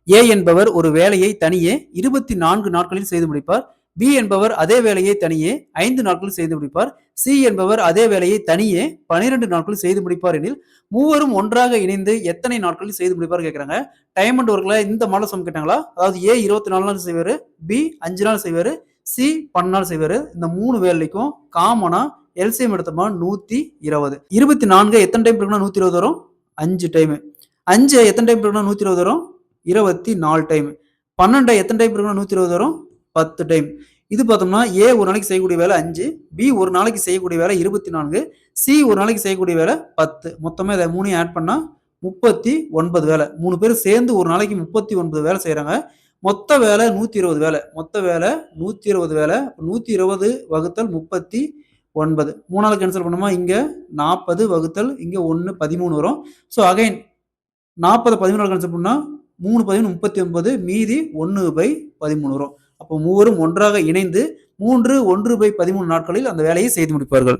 ஏ என்பவர் ஒரு வேலையை தனியே 24 நாட்களில் செய்து முடிப்பார். பி என்பவர் அதே வேலையை தனியே 5 நாட்களில் செய்து முடிப்பார். சி என்பவர் அதே வேலையை தனியே 12 நாட்களில் செய்து முடிப்பார் எனில் மூவரும் ஒன்றாக இணைந்து எத்தனை நாட்களில் செய்து முடிப்பார் கேட்கறாங்க. டைம் அண்ட் ஒர்க்ல இந்த மாடல் சம் கேட்டாங்களா? அதாவது ஏ 24 நாள் செய்வாரு, பி 5 நாள் செய்வாரு, சி 12 நாள் செய்வாரு. இந்த 3 வேலைக்கும் காமனா எல்சிஎம் எடுத்தோமா 120. 24 எத்தனை டைம் இருக்குன்னா 120 வரும்? 5 டைம். 5 எத்தனை டைம் இருக்குன்னா 120 வரும்? 24 டைம். 12 எத்தனை டைம் இருக்குன்னா 120 வரும்? 10 டைம். இது பார்த்தோம்னா ஏ ஒரு நாளைக்கு செய்யக்கூடிய வேலை 5, பி ஒரு நாளைக்கு செய்யக்கூடிய வேலை 24, சி ஒரு நாளைக்கு செய்யக்கூடிய வேலை 10. மொத்தமா இதை 3 ஆட் பண்ணா 39 வேலை. 3 பேர் சேர்ந்து ஒரு நாளைக்கு 39 வேலை செய்யறாங்க. மொத்த வேலை 120 வேலை. மொத்த வேலை 120 வேலை. 120 வகுத்தல் 39. 3 கேன்சல் பண்ணுமா? இங்க 40 வகுத்தல் இங்க 1 13 வரும். ஸோ அகைன் 40 13 கேன்சல் பண்ணா 3 13 39, மீதி 1/13 வரும். அப்போ மூவரும் ஒன்றாக இணைந்து 3 1/13 நாட்களில் அந்த வேலையை செய்து முடிப்பார்கள்.